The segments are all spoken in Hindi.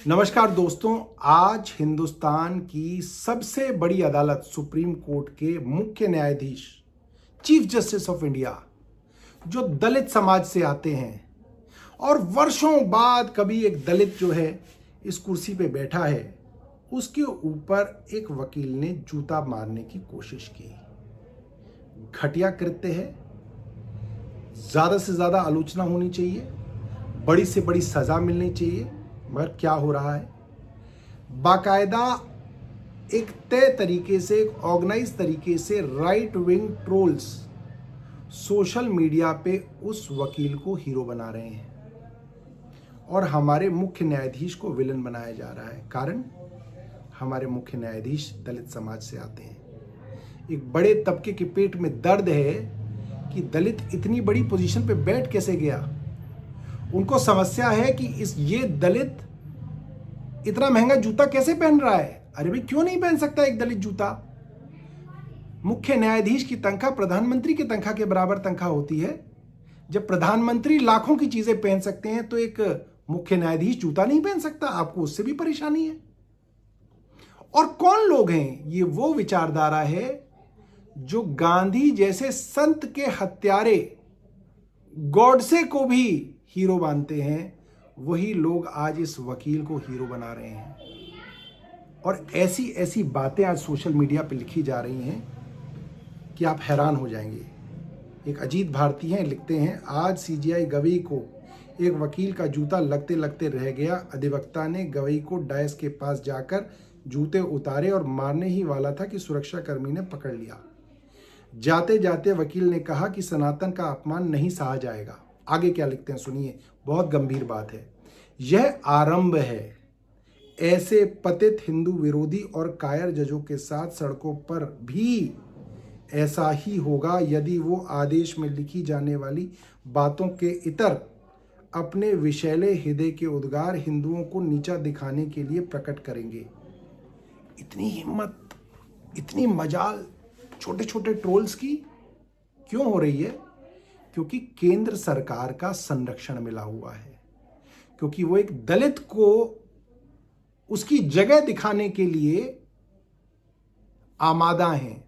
नमस्कार दोस्तों, आज हिंदुस्तान की सबसे बड़ी अदालत सुप्रीम कोर्ट के मुख्य न्यायाधीश चीफ जस्टिस ऑफ इंडिया जो दलित समाज से आते हैं और वर्षों बाद कभी एक दलित जो है इस कुर्सी पे बैठा है, उसके ऊपर एक वकील ने जूता मारने की कोशिश की। घटिया कृत्य है, ज्यादा से ज्यादा आलोचना होनी चाहिए, बड़ी से बड़ी सजा मिलनी चाहिए। मगर क्या हो रहा है, बाकायदा एक तय तरीके से, एक ऑर्गेनाइज तरीके से right wing trolls social media पे उस वकील को हीरो बना रहे हैं और हमारे मुख्य न्यायाधीश को विलन बनाया जा रहा है। कारण, हमारे मुख्य न्यायाधीश दलित समाज से आते हैं। एक बड़े तबके के पेट में दर्द है कि दलित इतनी बड़ी पोजीशन पे बैठ कैसे गया। उनको समस्या है कि ये दलित इतना महंगा जूता कैसे पहन रहा है। अरे भाई, क्यों नहीं पहन सकता एक दलित जूता? मुख्य न्यायाधीश की तनख्वाह प्रधानमंत्री की तनख्वाह के बराबर तनख्वाह होती है। जब प्रधानमंत्री लाखों की चीजें पहन सकते हैं तो एक मुख्य न्यायाधीश जूता नहीं पहन सकता? आपको उससे भी परेशानी है। और कौन लोग हैं ये? वो विचारधारा है जो गांधी जैसे संत के हत्यारे गॉडसे को भी हीरो मानते हैं। वही लोग आज इस वकील को हीरो बना रहे हैं और ऐसी ऐसी बातें आज सोशल मीडिया पे लिखी जा रही हैं कि आप हैरान हो जाएंगे। एक अजीत भारती हैं, लिखते हैं, आज सीजीआई गवई को एक वकील का जूता लगते लगते रह गया। अधिवक्ता ने गवई को डायस के पास जाकर जूते उतारे और मारने ही वाला था कि सुरक्षाकर्मी ने पकड़ लिया। जाते जाते वकील ने कहा कि सनातन का अपमान नहीं सहा जाएगा। आगे क्या लिखते हैं सुनिए, बहुत गंभीर बात है। यह आरंभ है। ऐसे पतित हिंदू विरोधी और कायर जजों के साथ सड़कों पर भी ऐसा ही होगा यदि वो आदेश में लिखी जाने वाली बातों के इतर अपने विशैले हृदय के उद्गार हिंदुओं को नीचा दिखाने के लिए प्रकट करेंगे। इतनी हिम्मत, इतनी मजाल छोटे छोटे ट्रोल्स की क्यों हो रही है? क्योंकि केंद्र सरकार का संरक्षण मिला हुआ है, क्योंकि वो एक दलित को उसकी जगह दिखाने के लिए आमादा हैं।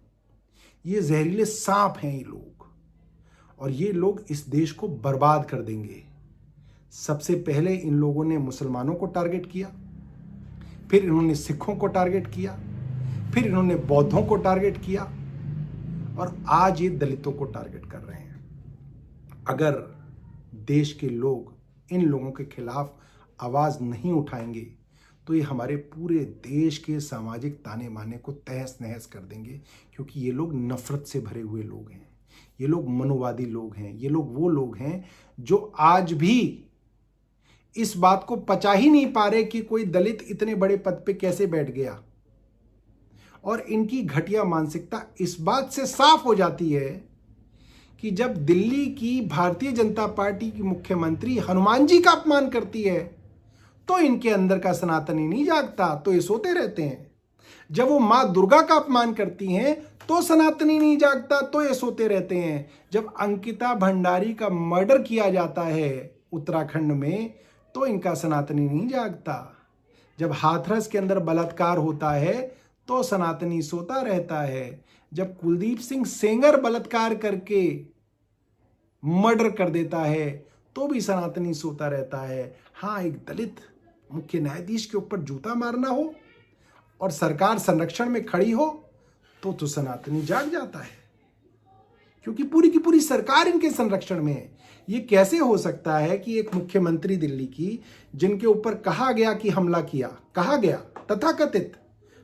ये जहरीले सांप हैं ये लोग, और ये लोग इस देश को बर्बाद कर देंगे। सबसे पहले इन लोगों ने मुसलमानों को टारगेट किया, फिर इन्होंने सिखों को टारगेट किया, फिर इन्होंने बौद्धों को टारगेट किया और आज ये दलितों को टारगेट कर रहे हैं। अगर देश के लोग इन लोगों के खिलाफ आवाज नहीं उठाएंगे तो ये हमारे पूरे देश के सामाजिक ताने माने को तहस नहस कर देंगे, क्योंकि ये लोग नफरत से भरे हुए लोग हैं। ये लोग मनोवादी लोग हैं। ये लोग वो लोग हैं जो आज भी इस बात को पचा ही नहीं पा रहे कि कोई दलित इतने बड़े पद पे कैसे बैठ गया। और इनकी घटिया मानसिकता इस बात से साफ हो जाती है कि जब दिल्ली की भारतीय जनता पार्टी की मुख्यमंत्री हनुमान जी का अपमान करती है तो इनके अंदर का सनातनी नहीं जागता, तो ये सोते रहते हैं। जब वो मां दुर्गा का अपमान करती हैं तो सनातनी नहीं जागता, तो ये सोते रहते हैं। जब अंकिता भंडारी का मर्डर किया जाता है उत्तराखंड में तो इनका सनातनी नहीं जागता। जब हाथरस के अंदर बलात्कार होता है तो सनातनी सोता रहता है। जब कुलदीप सिंह सेंगर बलात्कार करके मर्डर कर देता है तो भी सनातनी सोता रहता है। हाँ, एक दलित मुख्य न्यायाधीश के ऊपर जूता मारना हो और सरकार संरक्षण में खड़ी हो तो सनातनी जाग जाता है, क्योंकि पूरी की पूरी सरकार इनके संरक्षण में है। ये कैसे हो सकता है कि एक मुख्यमंत्री दिल्ली की, जिनके ऊपर कहा गया कि हमला किया, कहा गया तथाकथित,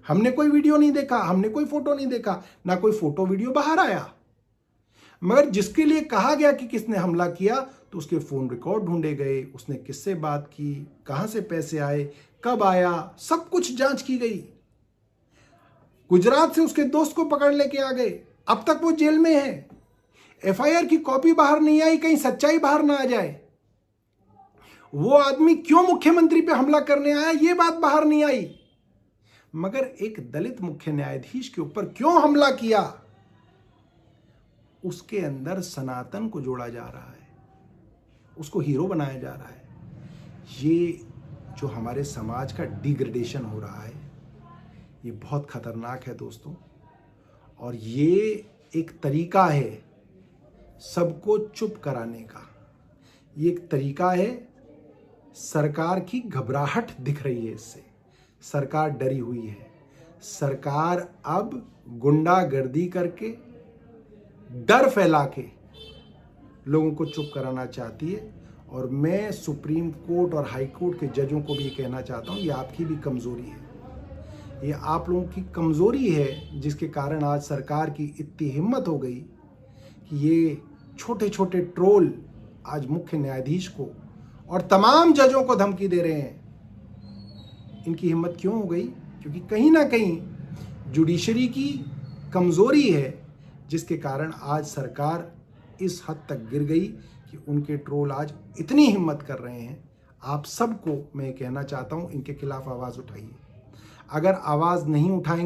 हमने कोई वीडियो नहीं देखा, हमने कोई फोटो नहीं देखा, ना कोई फोटो वीडियो बाहर आया, मगर जिसके लिए कहा गया कि किसने हमला किया तो उसके फोन रिकॉर्ड ढूंढे गए, उसने किससे बात की, कहां से पैसे आए, कब आया, सब कुछ जांच की गई। गुजरात से उसके दोस्त को पकड़ लेके आ गए, अब तक वो जेल में है। एफआईआर की कॉपी बाहर नहीं आई, कहीं सच्चाई बाहर ना आ जाए। वो आदमी क्यों मुख्यमंत्री पे हमला करने आया ये बात बाहर नहीं आई, मगर एक दलित मुख्य न्यायाधीश के ऊपर क्यों हमला किया उसके अंदर सनातन को जोड़ा जा रहा है, उसको हीरो बनाया जा रहा है। ये जो हमारे समाज का डिग्रेडेशन हो रहा है, ये बहुत खतरनाक है दोस्तों। और ये एक तरीका है सबको चुप कराने का। ये एक तरीका है, सरकार की घबराहट दिख रही है इससे। सरकार डरी हुई है। सरकार अब गुंडागर्दी करके, डर फैला के लोगों को चुप कराना चाहती है। और मैं सुप्रीम कोर्ट और हाई कोर्ट के जजों को भी कहना चाहता हूँ, ये आपकी भी कमज़ोरी है। ये आप लोगों की कमज़ोरी है जिसके कारण आज सरकार की इतनी हिम्मत हो गई कि ये छोटे छोटे ट्रोल आज मुख्य न्यायाधीश को और तमाम जजों को धमकी दे रहे हैं। इनकी हिम्मत क्यों हो गई? क्योंकि कहीं ना कहीं जुडिशरी की कमज़ोरी है, जिसके कारण आज सरकार इस हद तक गिर गई कि उनके ट्रोल आज इतनी हिम्मत कर रहे हैं। आप सबको मैं कहना चाहता हूं, इनके खिलाफ आवाज़ उठाइए। अगर आवाज़ नहीं उठाएंगे